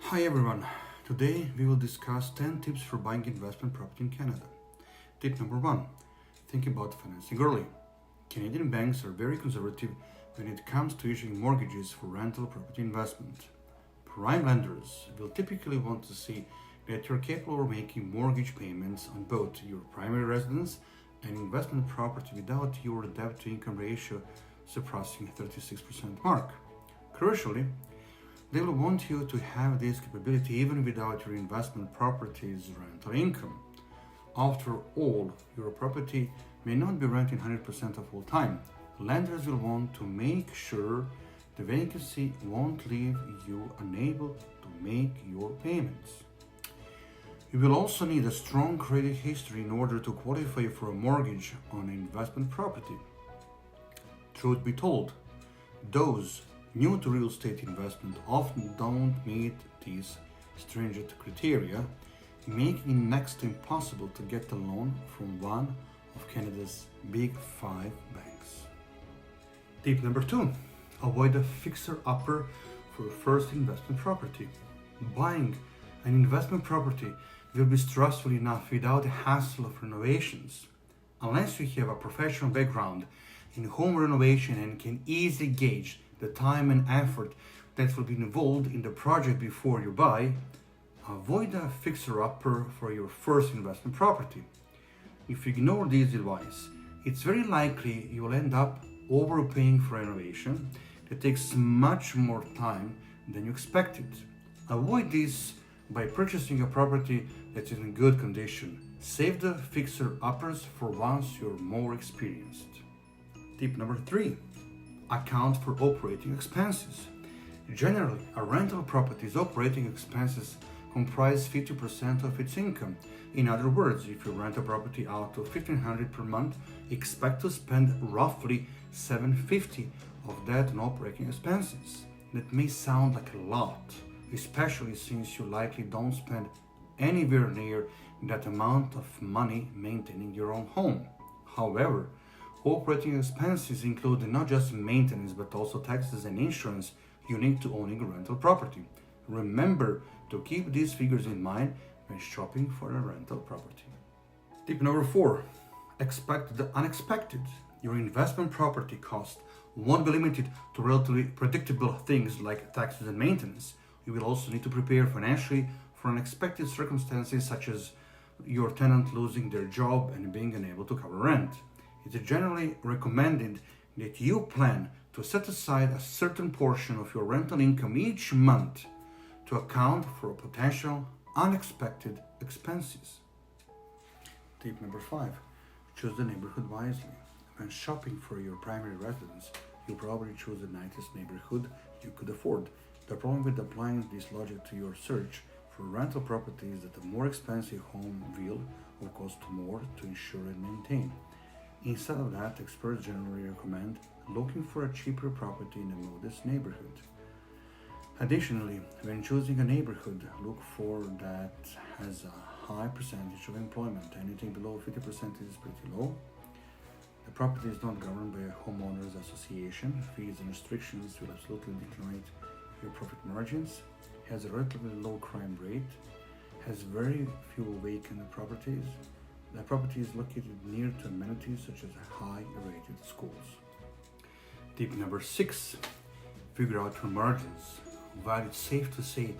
Hi everyone, today we will discuss 10 tips for buying investment property in Canada. Tip number 1. Think about financing early. Canadian banks are very conservative when it comes to issuing mortgages for rental property investment. Prime lenders will typically want to see that you're capable of making mortgage payments on both your primary residence and investment property without your debt-to-income ratio surpassing 36% mark. Crucially, they will want you to have this capability even without your investment property's rental income. After all, your property may not be renting 100% of all time. Lenders will want to make sure the vacancy won't leave you unable to make your payments. You will also need a strong credit history in order to qualify for a mortgage on an investment property. Truth be told, those new to real estate investment often don't meet these stringent criteria, making it next to impossible to get a loan from one of Canada's big 5 banks. Tip number 2. Avoid a fixer-upper for your first investment property. Buying an investment property will be stressful enough without the hassle of renovations. Unless you have a professional background in home renovation and can easily gauge the time and effort that will be involved in the project before you buy, avoid a fixer-upper for your first investment property. If you ignore this advice, it's very likely you will end up overpaying for renovation that takes much more time than you expected. Avoid this by purchasing a property that is in good condition. Save the fixer-uppers for once you're more experienced. Tip number 3. Account for operating expenses. Generally, a rental property's operating expenses comprise 50% of its income. In other words, if you rent a property out of $1,500 per month, expect to spend roughly $750 of that on operating expenses. That may sound like a lot, especially since you likely don't spend anywhere near that amount of money maintaining your own home. However, operating expenses include not just maintenance but also taxes and insurance unique to owning a rental property. Remember to keep these figures in mind when shopping for a rental property. Tip number 4. Expect the unexpected. Your investment property cost won't be limited to relatively predictable things like taxes and maintenance. You will also need to prepare financially for unexpected circumstances such as your tenant losing their job and being unable to cover rent. It is generally recommended that you plan to set aside a certain portion of your rental income each month to account for potential unexpected expenses. Tip number 5. Choose the neighborhood wisely. When shopping for your primary residence, you'll probably choose the nicest neighborhood you could afford. The problem with applying this logic to your search for rental property is that a more expensive home will cost more to insure and maintain. Instead of that, experts generally recommend looking for a cheaper property in a modest neighborhood. Additionally, when choosing a neighborhood, look for that has a high percentage of employment. Anything below 50% is pretty low. The property is not governed by a homeowners association. Fees and restrictions will absolutely decline your profit margins. Has a relatively low crime rate. Has very few vacant properties. The property is located near to amenities such as high-rated schools. Tip number 6. Figure out your margins. While it's safe to say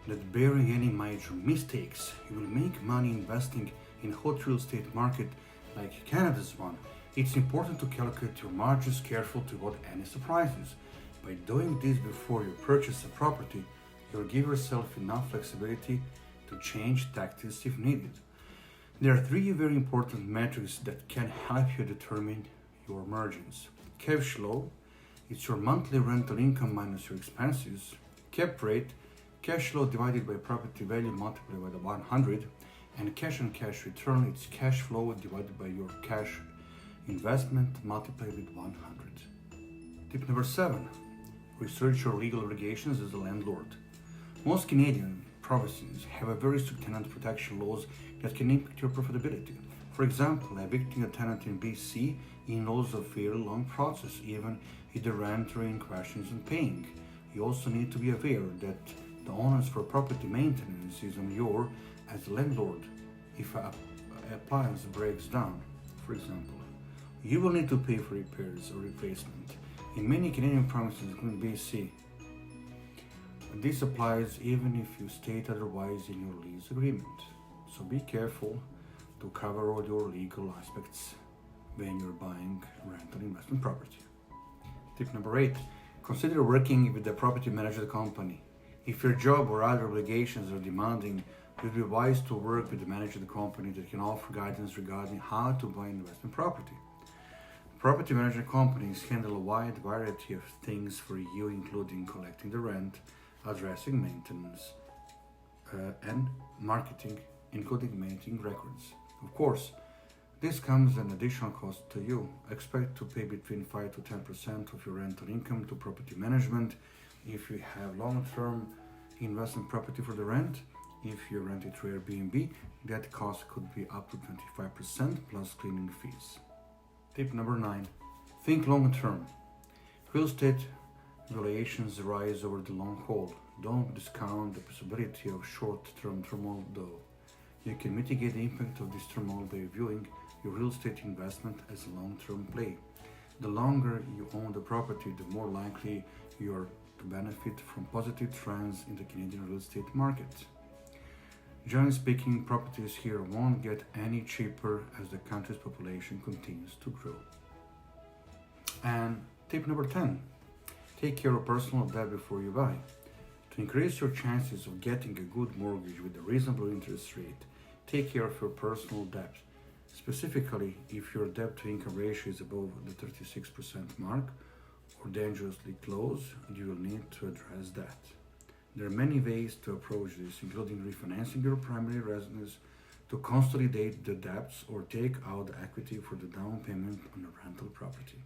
that barring any major mistakes, you will make money investing in a hot real estate market like Canada's one, it's important to calculate your margins carefully to avoid any surprises. By doing this before you purchase a property, you'll give yourself enough flexibility to change tactics if needed. There are 3 very important metrics that can help you determine your margins. Cash flow, it's your monthly rental income minus your expenses. Cap rate, cash flow divided by property value multiplied by the 100. And cash on cash return, it's cash flow divided by your cash investment multiplied with 100. Tip number 7. Research your legal obligations as a landlord. Most Canadian provinces have a very strict tenant protection laws that can impact your profitability. For example, evicting a tenant in BC involves a fairly long process, even if the renter in question isn't paying. You also need to be aware that The onus for property maintenance is on you as a landlord. If an appliance breaks down, for example, you will need to pay for repairs or replacement. In many Canadian provinces, including BC, this applies even if you state otherwise in your lease agreement. So be careful to cover all your legal aspects when you're buying rental investment property. Tip number 8. Consider working with the property management company. If your job or other obligations are demanding, it would be wise to work with the management company that can offer guidance regarding how to buy investment property. Property management companies handle a wide variety of things for you, including collecting the rent, addressing maintenance, and marketing, including maintaining records. Of course, this comes at an additional cost to you. Expect to pay between 5 to 10% of your rental income to property management if you have long-term investment property for the rent. If you rent it through Airbnb, that cost could be up to 25% plus cleaning fees. Tip number 9. Think long-term. Real estate valuations rise over the long haul. Don't discount the possibility of short-term turmoil though. You can mitigate the impact of this turmoil by viewing your real estate investment as a long-term play. The longer you own the property, the more likely you are to benefit from positive trends in the Canadian real estate market. Generally speaking, properties here won't get any cheaper as the country's population continues to grow. And tip number 10. Take care of personal debt before you buy. To increase your chances of getting a good mortgage with a reasonable interest rate, take care of your personal debt. Specifically, if your debt-to-income ratio is above the 36% mark or dangerously close, you will need to address that. There are many ways to approach this, including refinancing your primary residence to consolidate the debts or take out equity for the down payment on a rental property.